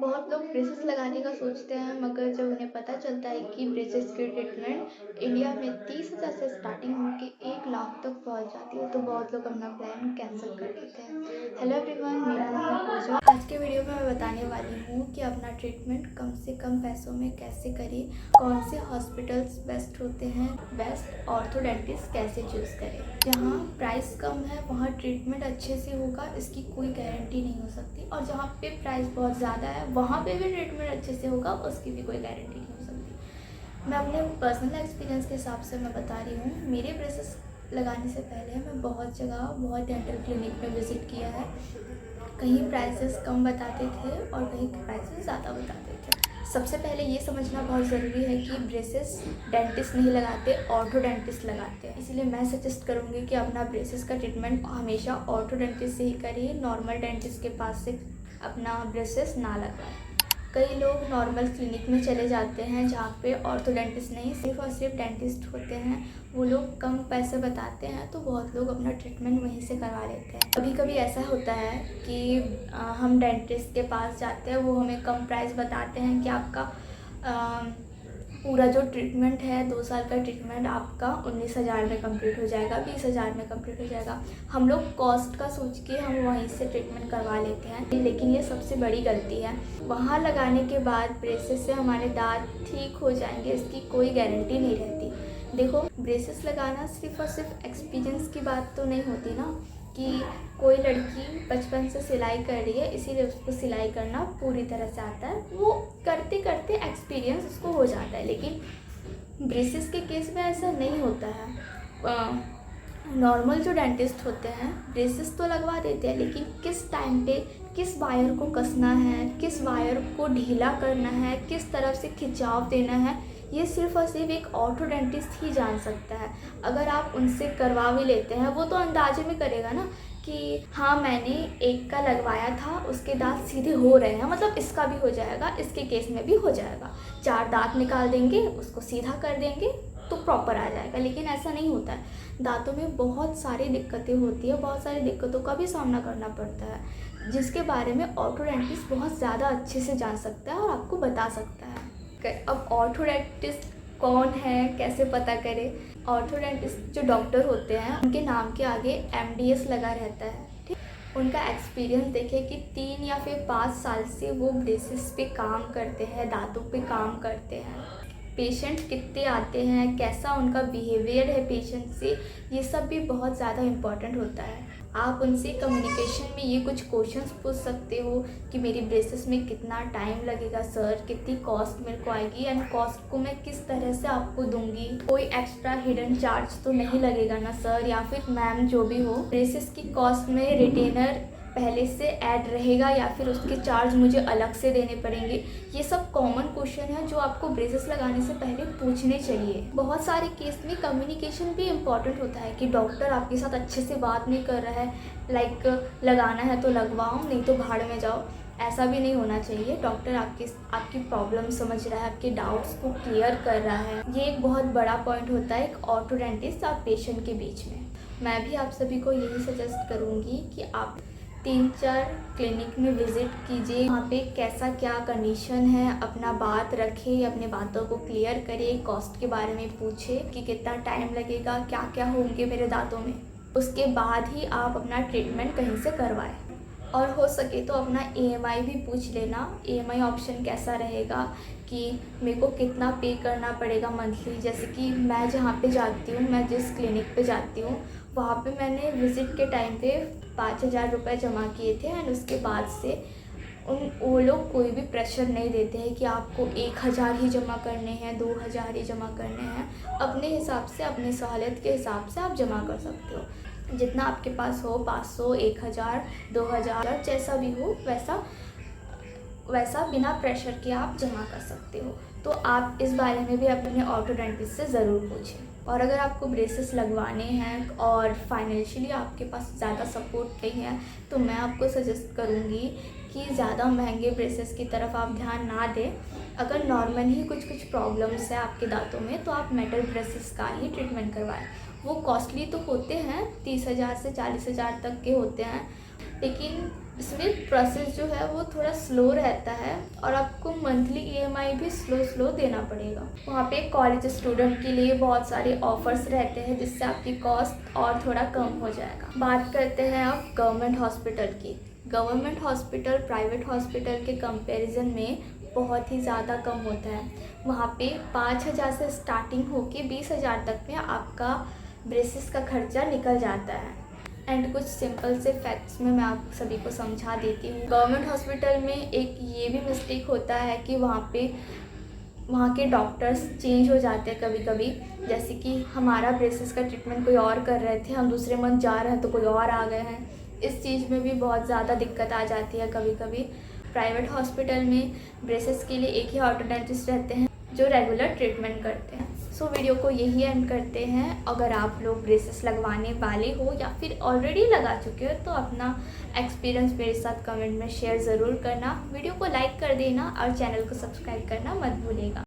बहुत लोग ब्रेसेस लगाने का सोचते हैं, मगर जब उन्हें पता चलता है कि ब्रेसेस की ट्रीटमेंट इंडिया में 30,000 से स्टार्टिंग होकर 1 लाख तक पहुंच जाती है, तो बहुत लोग अपना प्लान कैंसिल कर देते हैं। हेलो एवरीवन, मेरा नाम है पूजा। आज के वीडियो में मैं बताने वाली हूँ कि अपना ट्रीटमेंट कम से कम पैसों में कैसे करें, कौन से हॉस्पिटल्स बेस्ट होते हैं, बेस्ट ऑर्थोडेंटिस्ट कैसे चूज़ करें। जहाँ प्राइस कम है वहाँ ट्रीटमेंट अच्छे से होगा, इसकी कोई गारंटी नहीं हो सकती, और जहाँ पे प्राइस बहुत ज़्यादा है वहाँ पे भी ट्रीटमेंट अच्छे से होगा, उसकी भी कोई गारंटी नहीं हो सकती। मैं अपने पर्सनल एक्सपीरियंस के हिसाब से मैं बता रही हूँ। मेरे ब्रेसेस लगाने से पहले मैं बहुत जगह, बहुत डेंटल क्लिनिक में विज़िट किया है। कहीं प्राइसेस कम बताते थे और कहीं प्राइसेस ज़्यादा बताते थे। सबसे पहले ये समझना बहुत ज़रूरी है कि ब्रेसेस डेंटिस्ट नहीं लगाते, ऑर्थोडेंटिस्ट लगाते हैं। इसीलिए मैं सजेस्ट करूँगी कि अपना ब्रेसेस का ट्रीटमेंट हमेशा ऑर्थोडेंटिस्ट से ही करिए, नॉर्मल डेंटिस्ट के पास से अपना ब्रेसेस ना लगवाएं। कई लोग नॉर्मल क्लिनिक में चले जाते हैं जहाँ पे ऑर्थोडेंटिस्ट नहीं, सिर्फ और सिर्फ डेंटिस्ट होते हैं। वो लोग कम पैसे बताते हैं, तो बहुत लोग अपना ट्रीटमेंट वहीं से करवा लेते हैं। कभी कभी ऐसा होता है कि हम डेंटिस्ट के पास जाते हैं, वो हमें कम प्राइस बताते हैं कि आपका पूरा जो ट्रीटमेंट है 2 साल का ट्रीटमेंट आपका 19,000 में कंप्लीट हो जाएगा, 20,000 में कंप्लीट हो जाएगा। हम लोग कॉस्ट का सोच के हम वहीं से ट्रीटमेंट करवा लेते हैं, लेकिन ये सबसे बड़ी गलती है। वहाँ लगाने के बाद ब्रेसेस से हमारे दांत ठीक हो जाएंगे, इसकी कोई गारंटी नहीं रहती। देखो, ब्रेसेस लगाना सिर्फ और सिर्फ एक्सपीरियंस की बात तो नहीं होती ना, कि कोई लड़की बचपन से सिलाई कर रही है इसीलिए उसको सिलाई करना पूरी तरह से आता है, वो करते करते एक्सपीरियंस उसको हो जाता है। लेकिन ब्रेसेस के केस में ऐसा नहीं होता है। नॉर्मल जो डेंटिस्ट होते हैं ब्रेसेस तो लगवा देते हैं, लेकिन किस टाइम पे किस वायर को कसना है, किस वायर को ढीला करना है, किस तरफ से खिंचाव देना है, ये सिर्फ और सिर्फ एक ऑर्थोडेंटिस्ट ही जान सकता है। अगर आप उनसे करवा भी लेते हैं, वो तो अंदाजे में करेगा ना कि हाँ मैंने एक का लगवाया था, उसके दांत सीधे हो रहे हैं, मतलब इसका भी हो जाएगा, इसके केस में भी हो जाएगा। 4 दांत निकाल देंगे, उसको सीधा कर देंगे तो प्रॉपर आ जाएगा। लेकिन ऐसा नहीं होता है। दांतों में बहुत सारी दिक्कतें होती है, बहुत सारी दिक्कतों का भी सामना करना पड़ता है, जिसके बारे में ऑर्थोडेंटिस्ट बहुत ज़्यादा अच्छे से जान सकता है और आपको बता सकता है। अब ऑर्थोडेंटिस्ट कौन है, कैसे पता करें? ऑर्थोडेंटिस्ट जो डॉक्टर होते हैं उनके नाम के आगे MDS लगा रहता है, ठीक। उनका एक्सपीरियंस देखें कि 3 या फिर 5 साल से वो ब्रेसेस पे काम करते हैं, दांतों पे काम करते हैं। पेशेंट कितने आते हैं, कैसा उनका बिहेवियर है पेशेंट से, ये सब भी बहुत ज़्यादा इम्पॉर्टेंट होता है। आप उनसे कम्युनिकेशन में ये कुछ क्वेश्चंस पूछ सकते हो कि मेरी ब्रेसेस में कितना टाइम लगेगा सर, कितनी कॉस्ट मेरे को आएगी, एंड कॉस्ट को मैं किस तरह से आपको दूंगी, कोई एक्स्ट्रा हिडन चार्ज तो नहीं लगेगा ना सर, या फिर मैम जो भी हो, ब्रेसेस की कॉस्ट में रिटेनर पहले से ऐड रहेगा या फिर उसके चार्ज मुझे अलग से देने पड़ेंगे। ये सब कॉमन क्वेश्चन है जो आपको ब्रेसेस लगाने से पहले पूछने चाहिए। बहुत सारे केस में कम्युनिकेशन भी इम्पॉर्टेंट होता है कि डॉक्टर आपके साथ अच्छे से बात नहीं कर रहा है, लाइक लगाना है तो लगवाओ, नहीं तो भाड़ में जाओ। ऐसा भी नहीं होना चाहिए। डॉक्टर आपकी प्रॉब्लम समझ रहा है, आपके डाउट्स को क्लियर कर रहा है। ये एक बहुत बड़ा पॉइंट होता है एक ऑर्थोडेंटिस्ट और पेशेंट के बीच में। मैं भी आप सभी को यही सजेस्ट करूँगी कि आप 3-4 क्लिनिक में विज़िट कीजिए, वहाँ पे कैसा क्या कंडीशन है, अपना बात रखें, अपने बातों को क्लियर करें, कॉस्ट के बारे में पूछें कि कितना टाइम लगेगा, क्या क्या होंगे मेरे दांतों में। उसके बाद ही आप अपना ट्रीटमेंट कहीं से करवाएं। और हो सके तो अपना EMI भी पूछ लेना, EMI ऑप्शन कैसा रहेगा, कि मेरे को कितना पे करना पड़ेगा मंथली। जैसे कि मैं जहाँ पे जाती हूँ, मैं जिस क्लिनिक पे जाती हूँ, वहाँ पे मैंने विज़िट के टाइम पे 5,000 रुपये जमा किए थे, एंड उसके बाद से वो लोग कोई भी प्रेशर नहीं देते हैं कि आपको 1,000 ही जमा करने हैं, 2,000 ही जमा करने हैं। अपने हिसाब से, अपनी सहूलियत के हिसाब से आप जमा कर सकते हो, जितना आपके पास हो, 500, 1,000, 2,000, जैसा भी हो वैसा बिना प्रेशर के आप जमा कर सकते हो। तो आप इस बारे में भी अपने ऑर्थोडेंटिस्ट से ज़रूर पूछें। और अगर आपको ब्रेसेस लगवाने हैं और फाइनेंशियली आपके पास ज़्यादा सपोर्ट नहीं है, तो मैं आपको सजेस्ट करूँगी कि ज़्यादा महंगे ब्रेसेस की तरफ आप ध्यान ना दें। अगर नॉर्मल ही कुछ प्रॉब्लम्स है आपके दांतों में, तो आप मेटल ब्रेसेस का ही ट्रीटमेंट करवाएं। वो कॉस्टली तो होते हैं, 30,000 से 40,000 तक के होते हैं, लेकिन इसमें प्रोसेस जो है वो थोड़ा स्लो रहता है और आपको मंथली ईएमआई भी स्लो देना पड़ेगा। वहाँ पे कॉलेज स्टूडेंट के लिए बहुत सारे ऑफर्स रहते हैं जिससे आपकी कॉस्ट और थोड़ा कम हो जाएगा। बात करते हैं अब गवर्नमेंट हॉस्पिटल की। गवर्नमेंट हॉस्पिटल प्राइवेट हॉस्पिटल के कंपैरिजन में बहुत ही ज़्यादा कम होता है। वहाँ पे 5,000 से स्टार्टिंग होके 20,000 तक में आपका ब्रेसेस का खर्चा निकल जाता है। एंड कुछ सिंपल से फैक्ट्स में मैं आप सभी को समझा देती हूँ। गवर्नमेंट हॉस्पिटल में एक ये भी मिस्टेक होता है कि वहाँ के डॉक्टर्स चेंज हो जाते हैं कभी कभी। जैसे कि हमारा ब्रेसेस का ट्रीटमेंट कोई और कर रहे थे, हम दूसरे मंथ जा रहे हैं तो कोई और आ गए हैं। इस चीज़ में भी बहुत ज़्यादा दिक्कत आ जाती है कभी कभी। प्राइवेट हॉस्पिटल में ब्रेसेस के लिए एक ही ऑर्थोडेंटिस्ट रहते हैं जो रेगुलर ट्रीटमेंट करते हैं। सो वीडियो को यही एंड करते हैं। अगर आप लोग ब्रेसेस लगवाने वाले हो या फिर ऑलरेडी लगा चुके हो तो अपना एक्सपीरियंस मेरे साथ कमेंट में शेयर ज़रूर करना। वीडियो को लाइक कर देना और चैनल को सब्सक्राइब करना मत भूलिएगा।